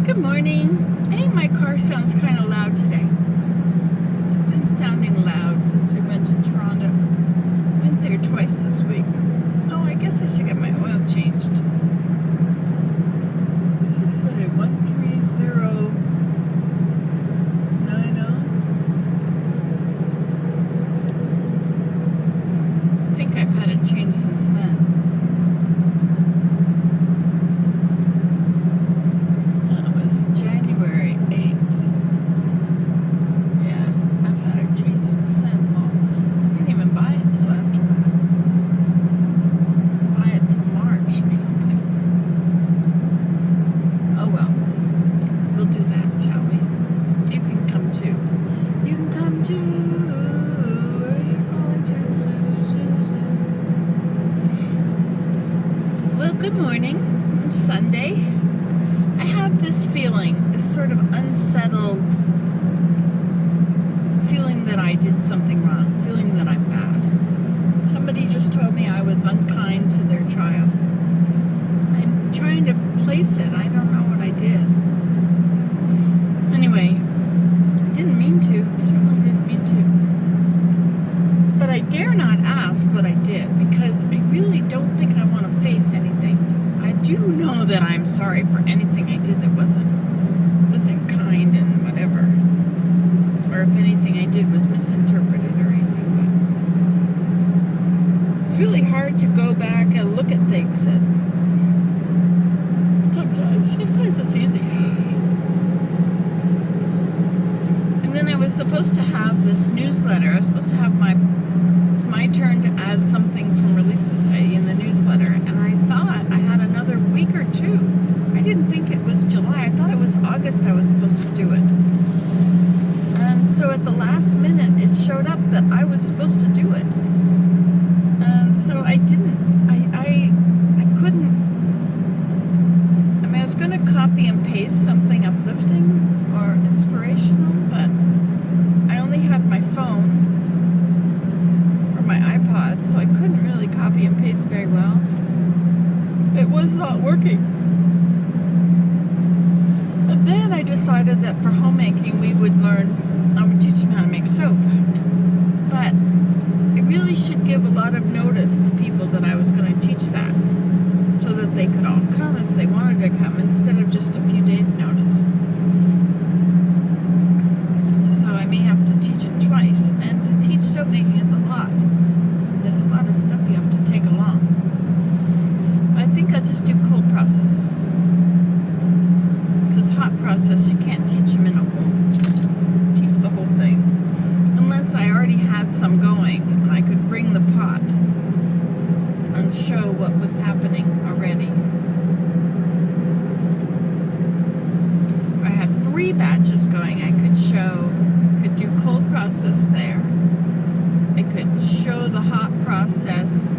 Good morning. Hey, my car sounds kind of loud today. It's been sounding loud since we went to Toronto. Went there twice this week. Oh, I guess I should get my oil changed. What does it say? 13090. I think I've had it changed since then. January 8th. Yeah, I've had it changed since then. Lots. I didn't even buy it till after that. Buy it till March or something. Oh well. We'll do that, shall we? You can come too. You can come too. We're going to zoo. Well, good morning. It's Sunday. I have this feeling, this sort of unsettled feeling that I did something wrong, feeling that I'm bad. Somebody just told me I was unkind to their child. I'm trying to place it. I don't know what I did. Anyway, I didn't mean to. Certainly didn't mean to. But I dare not ask what I did because I really don't think I want to face anything. I do know that I'm sorry for anything I did that wasn't kind and whatever. Or if anything I did was misinterpreted or anything. But it's really hard to go back and look at things that sometimes it's easy. And then I was supposed to have this newsletter. I was supposed to have it's my turn to add something from Relief Society in the newsletter, and I thought I had another week or two. I didn't think it was July. I thought it was August I was supposed to do it. And so at the last minute, it showed up that I was supposed to do it. And so I didn't. I couldn't. I mean, I was going to copy and paste something uplifting or inspirational, but I only had my phone. My iPod, so I couldn't really copy and paste very well. It was not working. But then I decided that for homemaking I would teach them how to make soap. But I really should give a lot of notice to people that I was going to teach that so that they could all come if they wanted to come instead of just a few days notice. So I may have to teach it twice, and to teach soap making is a lot. There's a lot of stuff you have to take along. But I think I'll just do cold process. Because hot process, you can't teach them teach the whole thing. Unless I already had some going, and I could bring the pot and show what was happening already. I had 3 batches going. I could do cold process there. I could show the hot process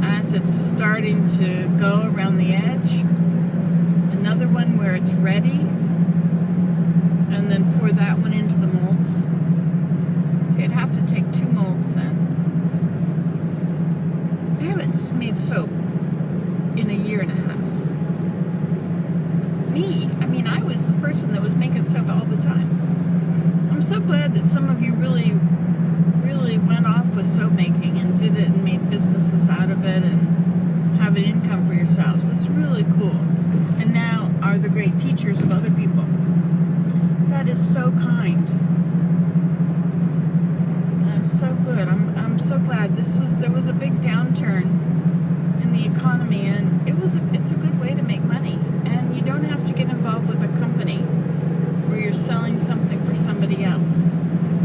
as it's starting to go around the edge. Another one where it's ready. And then pour that one into the molds. See, I'd have to take 2 molds then. I haven't made soap in a year and a half. I was the person that was making soap all the time. I'm so glad that some of you really went off with soap making and did it and made businesses out of it and have an income for yourselves. That's really cool. And now are the great teachers of other people. That is so kind. That is so good. I'm so glad. There was a big downturn in the economy, and it's a good way to make money. And you don't have to get involved with a company where you're selling something for somebody else.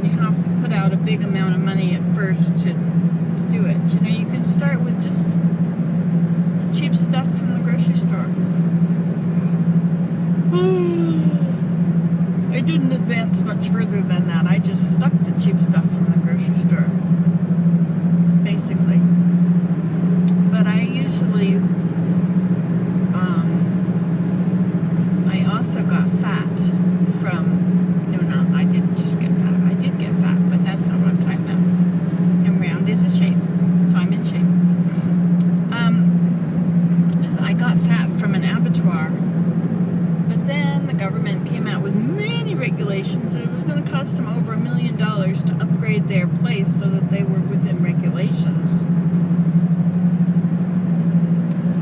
You have to put out a big amount of money at first to do it. You can start with just cheap stuff from the grocery store. I didn't advance much further than that. I just stuck to cheap stuff from the grocery store, basically. But I usually, I also got fat from. I didn't just get fat. I did get fat, but that's not what I'm talking about. And round is a shape, so I'm in shape. So I got fat from an abattoir, but then government came out with many regulations, and it was going to cost them over $1 million to upgrade their place so that they were within regulations.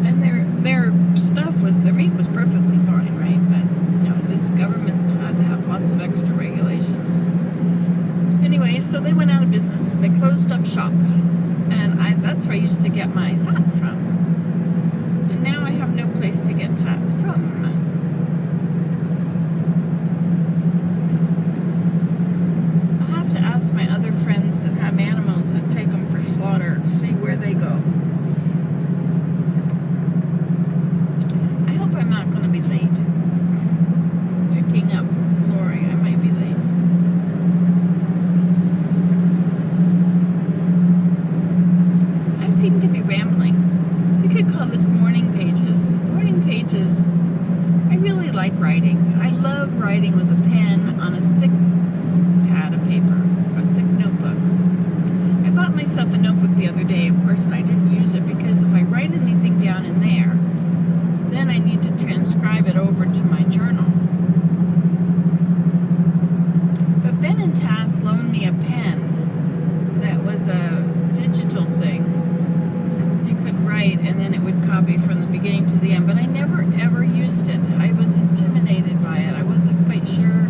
And their stuff was, their meat was perfectly fine, right? But this government had to have lots of extra regulations. Anyway, so they went out of business. They closed up shop, and that's where I used to get my fat from. And now I have no place to get fat from. I'll have to ask my other friends that have animals that take them for slaughter to see where they go. I hope I'm not going to be late picking up Lori. I might be late. I seem to be rambling. We could call this morning pages. Morning pages. I really like writing. I love writing with a pen on a thick pad of paper, a thick notebook. I bought myself a notebook the other day, of course, and I didn't use it because if I write anything down in there, then I need to transcribe it over to my journal. But Ben and Tass loaned me a pen that was a digital thing. You could write and then it would copy from the beginning to the end, but I never ever used it. I was intimidated by it. I wasn't quite sure.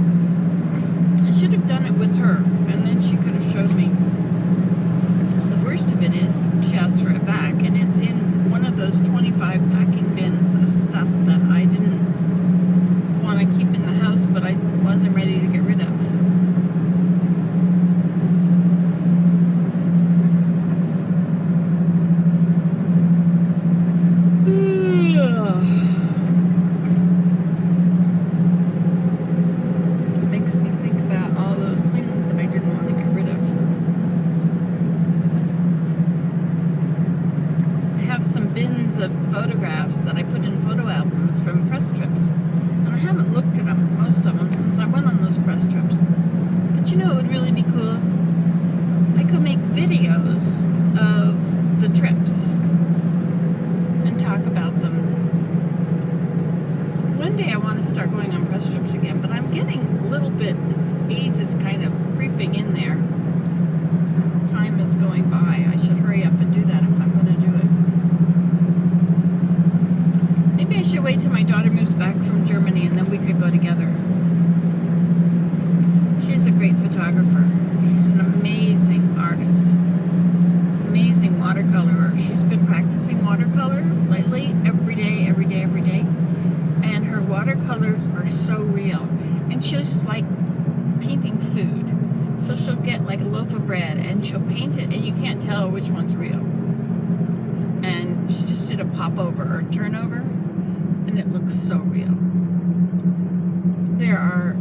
I should have done it with her, and then she could have showed me. And the worst of it is she asked for it back, and it's in one of those 25 packing bins of stuff that I didn't want to keep in the house, but I wasn't ready to get rid of. Makes me think about all those things that I didn't want to get rid of. I have some bins of photographs that I put in photo albums from press trips, and I haven't looked at them, most of them, since I went on those press trips. But you know what would really be cool? I could make videos of the trips and talk about them. One day I want to start going on press trips again, but I'm getting a little bit, age is kind of creeping in there. Time is going by. I should hurry up and do that if I'm going to do it. Maybe I should wait till my daughter moves back from Germany and then we could go together. She's a great photographer. She's an amazing artist. Amazing watercolorer. She's been practicing watercolor lately, every day. And her watercolors are so real. And she's like painting food. So she'll get like a loaf of bread and she'll paint it and you can't tell which one's real. And she just did a popover or turnover and it looks so real. There are,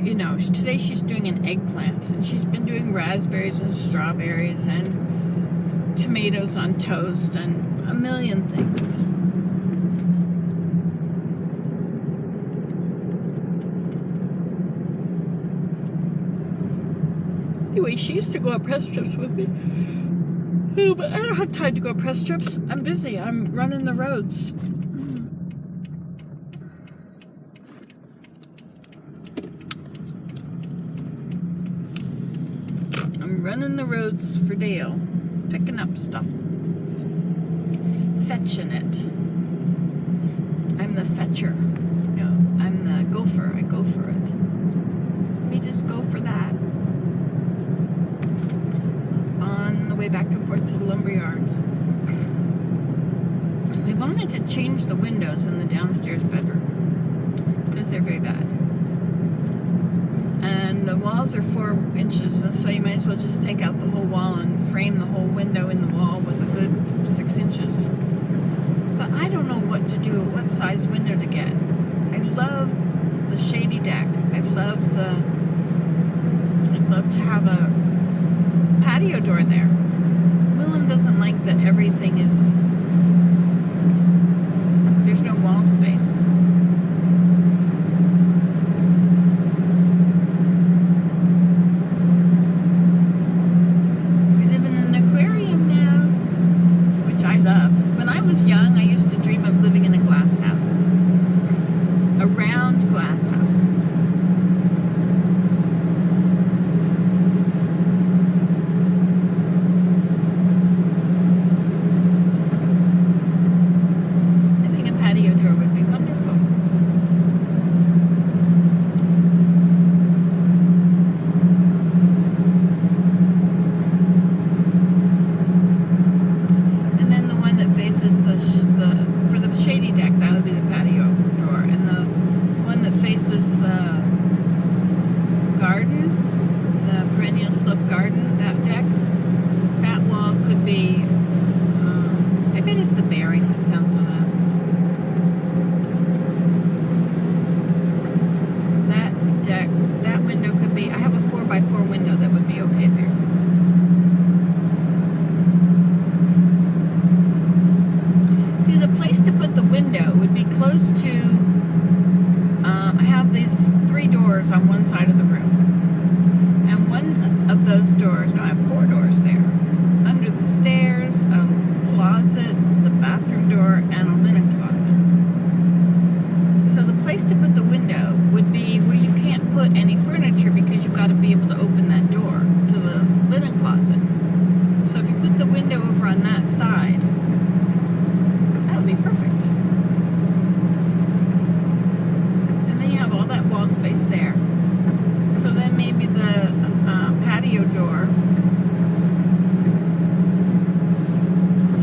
you know, today she's doing an eggplant and she's been doing raspberries and strawberries and tomatoes on toast and a million things. Anyway, she used to go on press trips with me. Oh, but I don't have time to go on press trips. I'm busy. I'm running the roads. I'm running the roads for Dale. Picking up stuff. Fetching it. I'm the fetcher. No, I'm the gopher. I go for it. We just go for that. On the way back and forth to the lumber yards. We wanted to change the windows in the downstairs bedroom because they're very bad. And the walls are 4 inches, and so you might as well just take out the whole wall and frame the whole window in the wall with a good 6 inches. But I don't know what to do, what size window to get. I love the shady deck. I'd love to have a patio door there. Willem doesn't like that everything is, there's no wall space. We live in an aquarium now, which I love. When I was young, I used to dream of living in a glass house. Around round glass house. Having a patio door would be wonderful. And then the one that faces for the shady deck, that would be the patio door. And the one that faces the garden, the perennial slope garden, that deck, that wall could be, I bet it's a bearing that sounds so loud. That deck, that window could be, I have a 4x4 window that would be okay there. See, the place to put the window would be close to, I have these 3 doors on one side of the room. And one of those doors, no, I have 4 doors there. Under the stairs, a closet, the bathroom door, and a linen closet. So the place to put the window would be where you can't put any furniture because you've got to be able to open that door to the linen closet. So if you put the window over on that side, that would be perfect. And then you have all that wall space there. So then maybe the patio door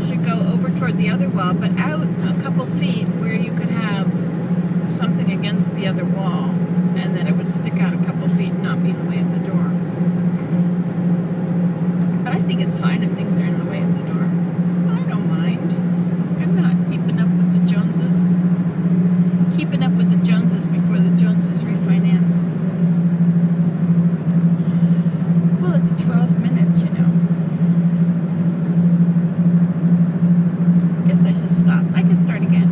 should go over toward the other wall, but out a couple feet where you could have something against the other wall, and then it would stick out a couple feet and not be in the way of the door. But I think it's fine if things are in the way of the door. I don't mind. I'm not keeping up with the Joneses. Keeping up with the Joneses before the Joneses refinance. Well, it's 12 minutes, you know. Guess I should stop. I can start again.